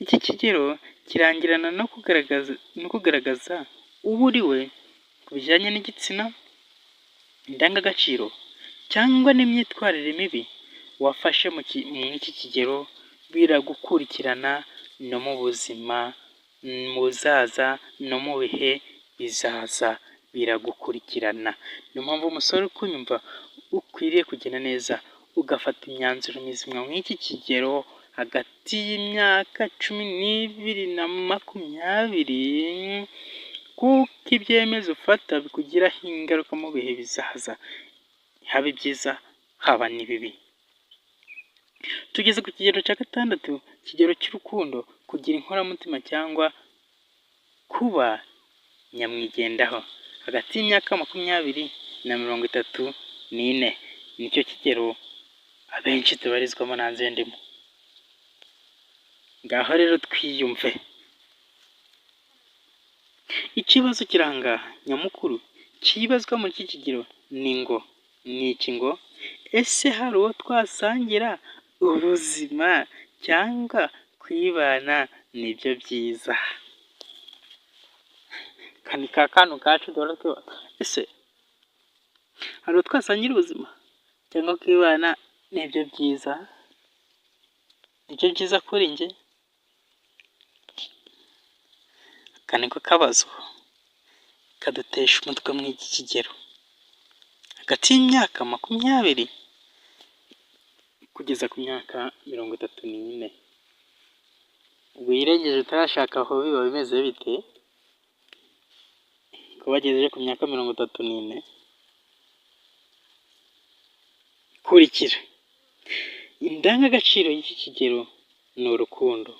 Iki kigero kirangirana no kugaragaza uwo uri we ku bijyanye n'igitsina, indangagaciro cyangwa n'imyitwarire mibi wafashe muri iki kigero, biragukurikirana no mu buzima buzaza no mu bihe bizaza, biragukurikirana. Niyo mpamvu umusore uri kunyumva ukwiriye kugenda neza ugafata imyanzuro mizima muri iki kigero, hagati y'imyaka 12 na 20, kuko ibyemezo ufata bikugiraho ingaruka mu bihe bizaza, haba ibyiza haba n'ibibi. Tugeze ku kigero cya 6, ikigero cy'urukundo, kugira inkoramutima cyangwa kuba nyamwigendaho, hagati y'imyaka 20 na 34, nicyo kigero abenshi tubarizwamo nanze ndimo. Ngaho rero twiyumve. Ikibazo kiranga nyamukuru kibazwa muri iki kigero ni iki ngo: ese hari uwo twasangira ubuzima cyangwa kwibana nibyo byiza? Kani ka kantu kacu duhora twibaza, ese hari uwo twasangira ubuzima cyangwa kwibana nibyo byiza? Nibyo byiza kuri njye? Aka niko kabazo kadutesha umutwe muri iki kigero, hagati y'imyaka 20 kugeza ku myaka 34. Ubwo yirengeje utarashaka aho biba bimeze bite? Ko bagejeje ku myaka 34. Kurikira, indangagaciro y'iki kigero ni urukundo.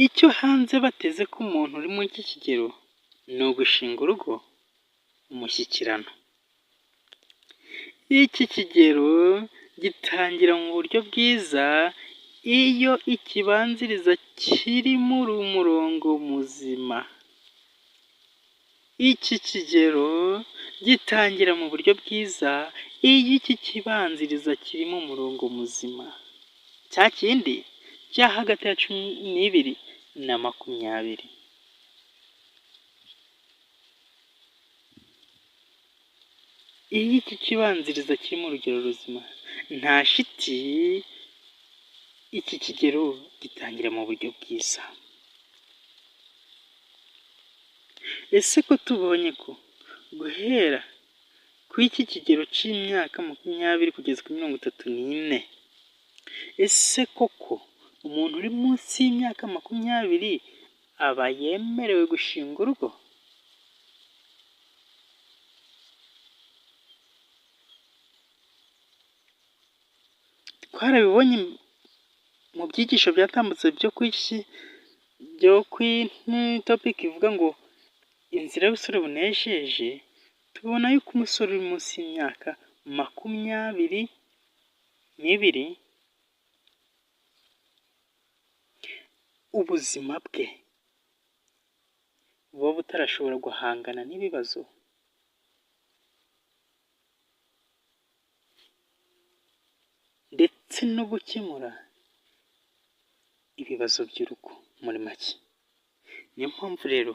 Icyo hanze bateze ko umuntu uri muri iki kigero ni ugushinga urugo, umushyikirano. Iki kigero gitangira mu buryo bwiza iyo ikibanziriza kiri muri umurongo muzima. Iki kigero gitangira mu buryo bwiza iyo iki kibanziriza kiri mu murongo muzima. Cya kindi cya hagati ya 12 na 20. Iyo iki kibanziriza kiri mu rugero ruzima, nta shiti, iki kigero gitangira mu buryo bwiza. Ese ko tubonye ko guhera ku iki kigero cy'imyaka 20 kugeza kuri 34, ese koko umuntu uri munsi y'imyaka 20 aba yemerewe gushinga urugo? Twarabibonye mu byigisho byatambutse byo ku topic ivuga ngo inzira y'ubusore bunejeje, tubona yuko umusore uri munsi y'imyaka 22, ubuzima bwe buba butarashobora guhangana n'ibibazo ndetse no gukemura ibibazo by'urugo muri make. Niyo mpamvu rero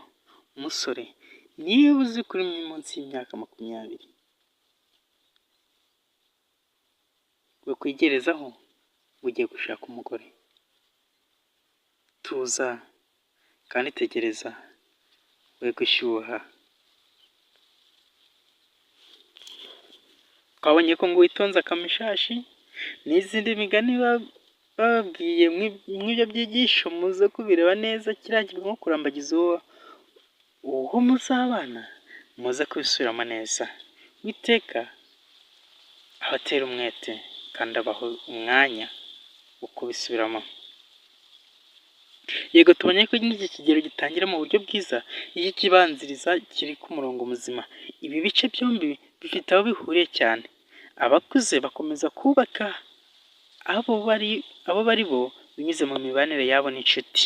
umusore, niba uzi kuri munsi y'imyaka 20, bakwigerezaho ugiye gushaka umugore, tuza kandi tegereza, we gushyuha. Twabonye ko ngo witonze akamishashi n'izindi migani bababwiye mw'ibyo byigisho, muze kubireba neza. Kiriya kivuga nko kurambagiza uwo muzabana, muze kubisubiramo neza. Uwiteka abatera umwete kandi abaho umwanya wo kubisubiramo. Yego, tubonye ko iki kigero gitangira mu buryo bwiza iyo ikibanziriza kiri ku murongo muzima. Ibi bice byombi bifite aho bihuriye cyane. Abakuze bakomeza kubaka abo bari bo binyuze mu mibanire yabo n'inshuti.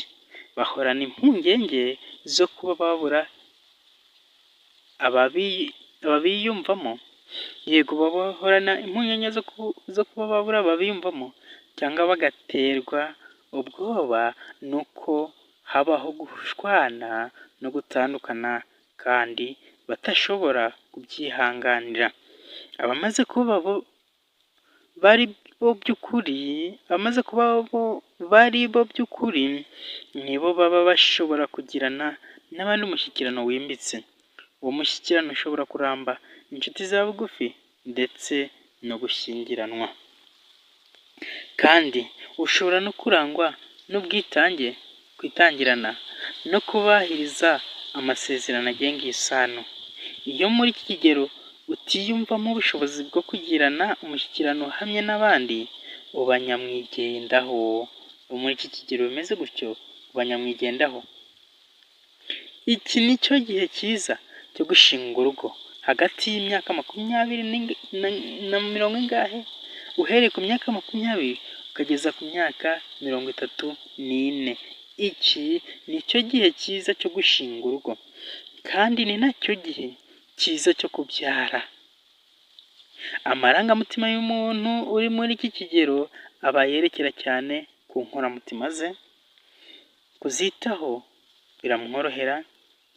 Bahorana impungenge zo kuba babura ababiyumvamo. Yego, bahorana impungenge zo kuba babura ababiyumvamo, cyangwa bagaterwa ubwoba nuko habaho gushwana no gutandukana kandi batashobora kubyihanganira. Abamaze kuba bari bo by'ukuri nibo baba bashobora kugirana n'abandi umushyikirano wimbitse. Uwo mushyikirano ushobora kuramba inshuti za bugufi ndetse no gushyingiranwa, kandi ushobora no kurangwa n'ubwitange, kwitangirana no kubahiriza amasezerano agenga isano. Iyo muri iki kigero utiyumvamo ubushobozi bwo kugirana umushyikirano uhamye n'abandi, uba nyamwigendaho. Muri iki kigero bimeze gutyo uba nyamwigendaho. Iki ni cyo gihe cyiza cyo gushinga urugo, hagati y'imyaka 20 na 30, uhereye ku myaka 20 ukageza ku myaka 34. Iki ni cyo gihe cyiza cyo gushinga urugo, kandi ni nacyo gihe cyiza cyo kubyara. Amarangamutima y'umuntu uri muri iki kigero aba yerekera cyane ku nkoramutima ze. Kuzitaho biramworohera,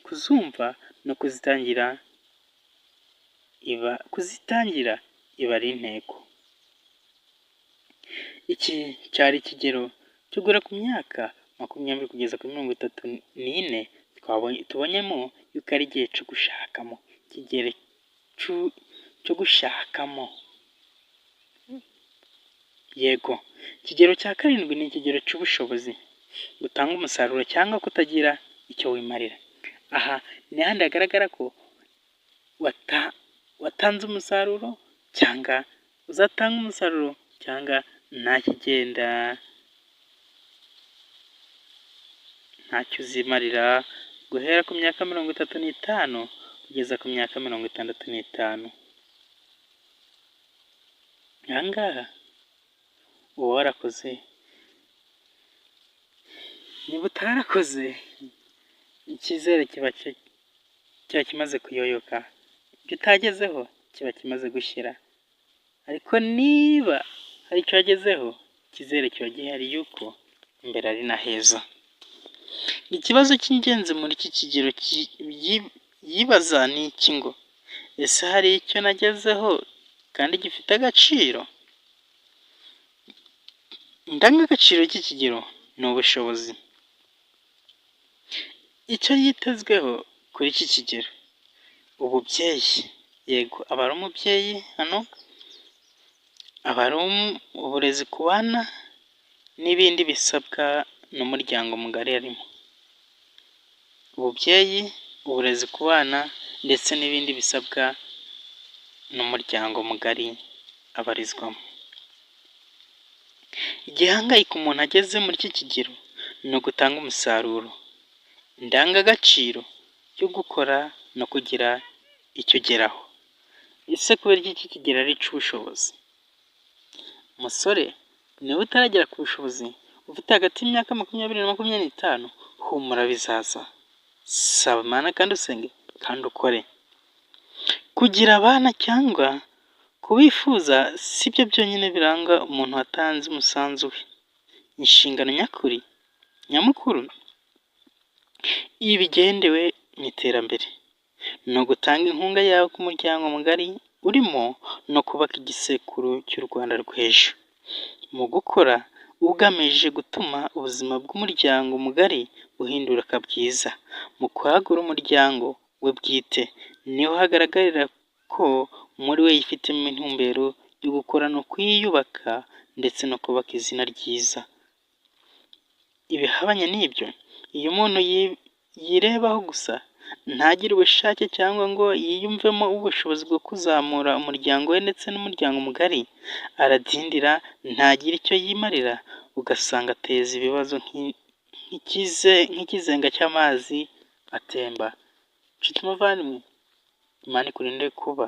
kuzumva no kuzitangira iba ari intego. Iki cyari ikigero cyo guhera ku myaka 20 kugeza kuri 34 tubonyemo yuko ari igihe cyo gushakamo, ikigero cyo gushakamo. Yego, ikigero cya 7 ni ikigero cy'ubushobozi, gutanga umusaruro cyangwa kutagira icyo wimarira. Aha ni handi hagaragara ko watanze umusaruro cyangwa uzatanga umusaruro cyangwa nta kigenda, ntacyo uzimarira, guhera ku myaka 35 kugeza ku myaka 65. Aha ngaha uba warakoze. Niba utarakoze, icyizere kiba kimaze kuyoyoka, ibyo utagezeho kiba kimaze gushyira. Ariko niba hari icyo wagezeho, icyizere kiba gihari yuko imbere ari na heza. Ikibazo cy'ingenzi muri iki kigero yibaza ni iki ngo: ese hari icyo nagezeho kandi gifite agaciro? Indangagaciro y'iki kigero ni ubushobozi. Icyo yitezweho kuri iki kigero: ububyeyi. Yego, aba ari umubyeyi hano, aba ari uburezi ku bana n'ibindi bisabwa n'umuryango mugari arimo. Ububyeyi, uburezi ku bana ndetse n'ibindi bisabwa n'umuryango mugari abarizwamo. Igihangayiko umuntu ageze muri iki kigero ni ugutanga umusaruro. Indangagaciro yo gukora no kugira icyo ugeraho. Ese kubera iki kigero ari icy'ubushobozi? Umusore, niba utaragera ku bushobozi, ufite hagati y'imyaka 20 na 25, humura bizaza. Saba Imana kandi usenge kandi ukore. Kugira abana cyangwa kubifuza si byo byonyine biranga umuntu watanze umusanzu we. Inshingano nyamukuru ibi bigendewe mu iterambere ni ugutanga inkunga yawe ku muryango mugari urimo no kubaka igisekuru cy'u Rwanda rw'ejo. Mu gukora ugamije gutuma ubuzima bw'umuryango mugari buhinduka bwiza. Mu kwagura umuryango we bwite, niho hagaragarira ko muri we yifitemo intumbero yo gukora no kwiyubaka ndetse no kubaka izina ryiza. Ibihabanye n'ibyo, iyo umuntu yirebaho gusa, ntagire ubushake cyangwa ngo yiyumvemo ubushobozi bwo kuzamura umuryango we ndetse n'umuryango mugari, aradindira, ntagire icyo yimarira, ugasanga ateza ibibazo nk'ikizenga cy'amazi atemba. Nshuti muvandimwe, Imana ikurinde kuba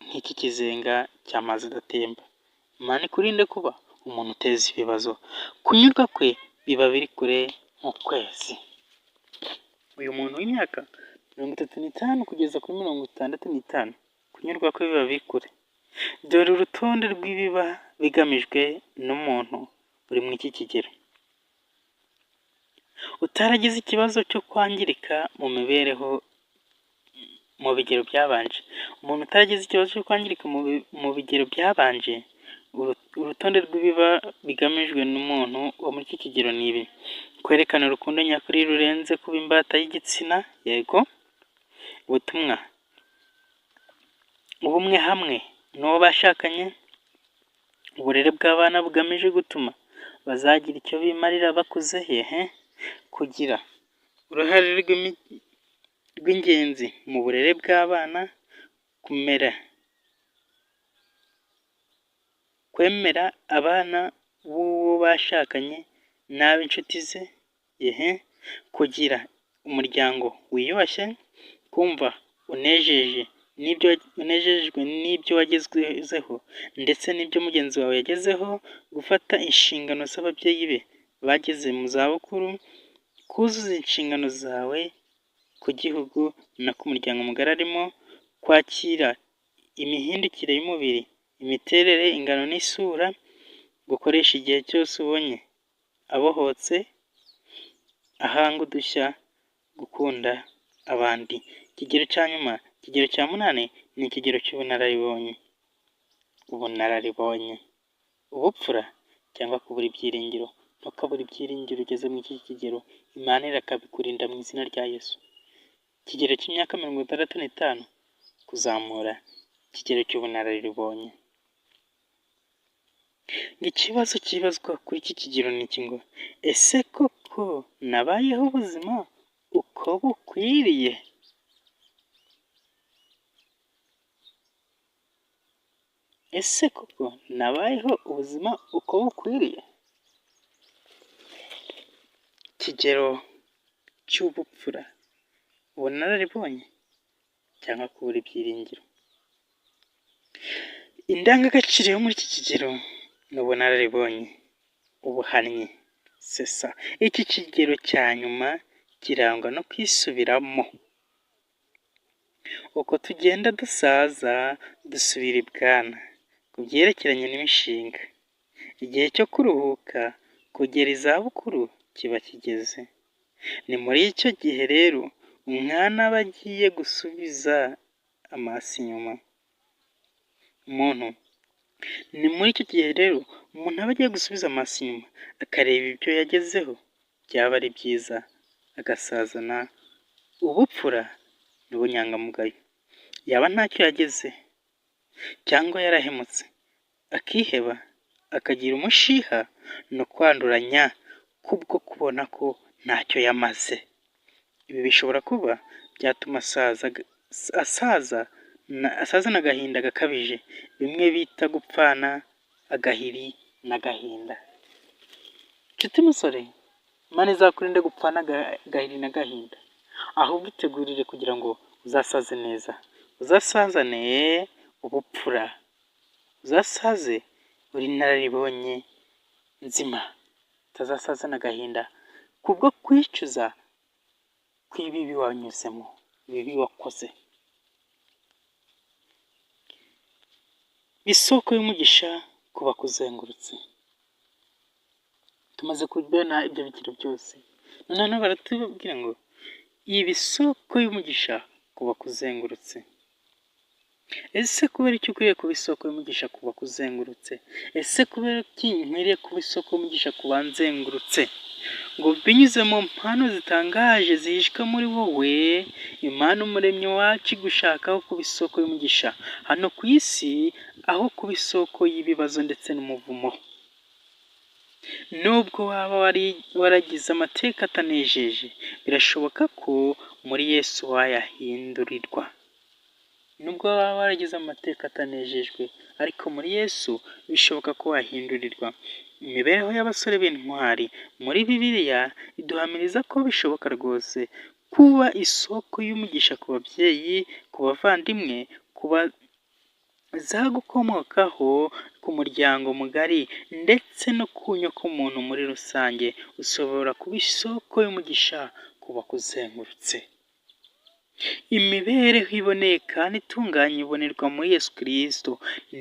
nk'iki kizenga cy'amazi adatemba. Imana ikurinde kuba umuntu uteza ibibazo. Kunyurwa kwe biba biri kure nk'ukwezi. Uyu muntu w'imyaka 35 kugeza kuri 65, kunyurwa kwe biba biri kure. Dore urutonde rw'ibiba bigamijwe n'umuntu uri muri iki kigero, utaragize ikibazo cyo kwangirika mu mibereho mu bigero byabanje. Umuntu utaragize ikibazo cyo kwangirika mu bigero byabanje, urutonde rw'ibiba bigamijwe n'umuntu wo muri iki kigero ni ibi: kwerekana urukundo nyakuri rurenze kuba imbata y'igitsina, yego. Ubutumwa: ubumwe hamwe n'uwo bashakanye. Uburere bw'abana bugamije gutuma bazagira icyo bimarira bakuze, hehe. Kugira uruhare rw'ingenzi mu burere bw'abana. Kwemera abana b'uwo bashakanye n'ab'inshuti ze, yehe. Kugira umuryango wiyubashye. Kumva unejejwe n'ibyo wagezeho ndetse n'ibyo mugenzi wawe yagezeho. Gufata inshingano z'ababyeyi be bageze mu zabukuru. Kuzuza inshingano zawe ku gihugu no ku muryango mugari arimo. Kwakira imihindukire y'umubiri, imiterere, ingano n'isura. Gukoresha igihe cyose ubonye abohotse, ahanga udushya. Gukunda abandi. Ikigero cya nyuma, ikigero cya 8, ni ikigero cy'ubunararibonye. Ubupfura cyangwa kubura ibyiringiro. Ntukabure ibyiringiro ugeze muri iki kigero, Imana irakabikurinda mu izina rya Yesu. Ikigero cy'imyaka 65 kuzamura, ikigero cy'ubunararibonye. Ikibazo kibazwa kuri iki kigero ni iki ngo: ese koko nabayeho ubuzima uko bukwiriye? Ese koko nabayeho ubuzima uko bukwiriye? Ikigero cy'ubupfura, ubunararibonye cyangwa kubura ibyiringiro. Indangagaciro yo muri iki kigero ni ubunararibonye, ubuhannyi, sesa. Iki kigero cya nyuma kirangwa no kwisubiramo. Uko tugenda dusaza dusubira ibwana ku byerekeranye n'imishinga. Igihe cyo kuruhuka kugera izabukuru kiba kigeze. Ni muri icyo gihe rero umwana aba agiye gusubiza amaso inyuma. Ni muri icyo gihe rero umuntu aba agiye gusubiza amaso inyuma, akareba ibyo yagezeho byaba ari byiza, agasazana ubupfura n'ubunyangamugayo. Yaba ntacyo yageze cyangwa yarahemutse, akiheba, akagira umushiha no kwanduranya kubwo kubona ko ntacyo yamaze. Ibi bishobora kuba byatuma asazana agahinda gakabije, bimwe bita gupfana agahiri n'agahinda. Nshuti musore, Imana izakurinde gupfana agahiri n'agahinda, ahubwo itegurire kugira ngo uzasaze neza, uzasazane ubupfura, uzasaze uri inararibonye nzima, utazasazana agahinda kubwo kwicuza kw'ibibi wanyuzemo, ibibi wakoze. Isoko y'umugisha ku bakuzengurutse. Tumaze kubona ibyo bigero byose, noneho baratubwira ngo iyi isoko y'umugisha ku bakuzengurutse. Ese kubera iki ukwiriye kuba isoko y'umugisha ku bakuzengurutse? Ese kubera iki nkwiriye kuba isoko y'umugisha ku banzengurutse? Ngo binyuze mu mpano zitangaje zihishwe muri wowe, Imana umuremyi wacu igushakaho kuba isoko y'umugisha hano ku isi, aho kuba isoko y'ibibazo ndetse n'umuvumo. Nubwo waba waragize amateka atanejeje, birashoboka ko muri Yesu wayahindurirwa. Nubwo waba waragize amateka atanejejwe, ariko muri Yesu bishoboka ko wahindurirwa. Imibereho y'abasore b'intwari muri Bibiliya iduhamiriza ko bishoboka rwose kuba isoko y'umugisha ku babyeyi, ku bavandimwe, ku bazagukomokaho, ku muryango mugari ndetse no ku nyokomuntu muri rusange. Ushobora kuba isoko y'umugisha ku bakuzengurutse. Imibereho iboneye kandi itunganye ibonerwa muri Yesu Kristo,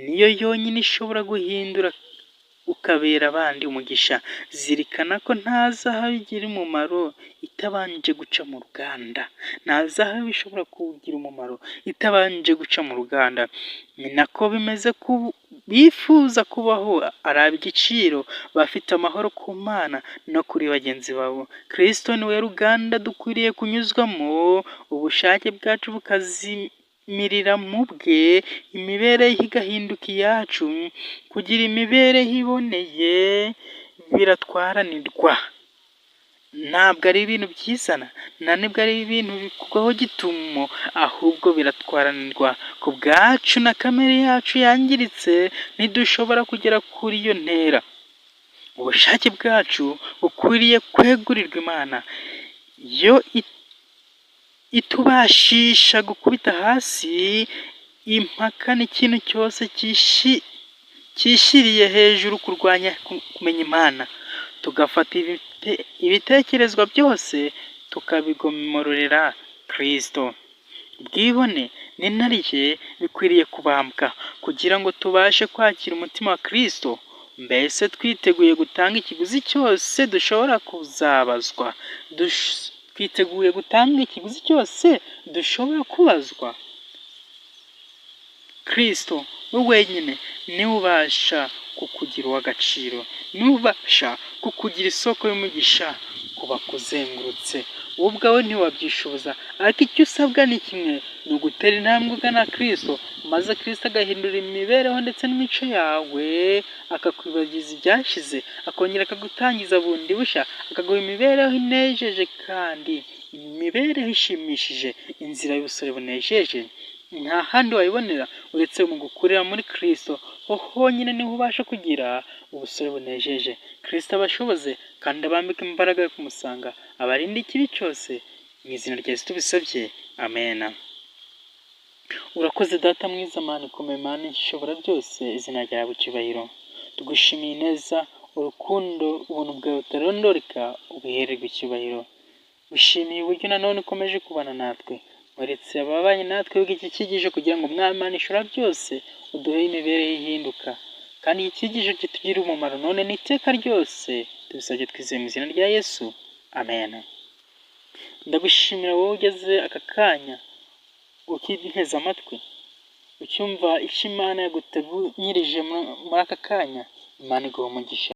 niyo yonyine ishobora guhindura ukabera abandi umugisha. Zirikana ko nta zahabu igira umumaro itabanje guca mu ruganda. Nta zahabu ishobora kugira umumaro itabanje guca mu ruganda. Ni nako bimeze ku bifuza kubaho ari ab'igiciro, bafite amahoro ku Mana no kuri bagenzi babo. Kristo niwe ruganda dukwiriye kunyuzwamo, ubushake bwacu bukazimirira mu bwe, imibereho igahinduka iyacu. Kugira imibereho iboneye biratwaranirwa, ntabwo ari ibintu byizana, nta nubwo ari ibintu bikurwaho gitumo, ahubwo biratwaranirwa. Ku bwacu na kamere yacu yangiritse ntidushobora kugera kuri iyo ntera. Ubushake bwacu bukwiriye kwegurirwa Imana, yo itubashisha gukubita hasi impaka n'ikintu cyose cyishyiriye hejuru kurwanya kumenya Imana, tugafata ibitekerezwa byose tukabigomororera Kristo. Ubwibone n'inarijye bikwiriye kubambwa kugira ngo tubashe kwakira umutima wa Kristo. Mbese twiteguye gutanga ikiguzi cyose dushobora kuzabazwa, twiteguye gutanga ikiguzi cyose dushobora kubazwa. Kristo we wenyine niwe ubasha kukugira uw'agaciro, niwe ubasha kukugira isoko y'umugisha ku bakuzengurutse. Wowe ubwawe ntiwabyishoboza, ariko icyo usabwa ni kimwe, ni ugutera intambwe ugana Kristo, maze Kristo agahindura imibereho ndetse n'imico yawe, akakwibagiza ibyashize, akongera akagutangiza bundi bushya, akaguha imibereho inejeje kandi imibereho ishimishije. Inzira y'ubusore bunejeje nta handi wayibonera uretse mu gukurira muri Kristo. Ho honyine niho ubasha kugira ubusore bunejeje. Kristo abashoboze kandi abambike imbaraga yo kumusanga, abarinde ikibi cyose, mu izina rya Yesu tubisabye, amena. Urakoze Data mwiza, Mana ikomeye, Mana ishobora byose, izina ryawe icyubahiro. Tugushimiye neza, urukundo, ubuntu bwawe butarondoreka, ubihererwe icyubahiro. Wishimiye uburyo nanone ukomeje kubana natwe, waretse ababanye natwe iki cyigisho kugira ngo Mwami Mana ishobora byose uduhe imibereho ihinduka, kandi iki cyigisho kitugirire umumaro none n'iteka ryose. Tubisabye twizeye mu izina rya Yesu, amen. Ndagushimira wowe ugeze aka kanya ukinteze amatwi, ucyumva icyo Imana yaguteganyirije muri aka kanya. Imana iguhe umugisha.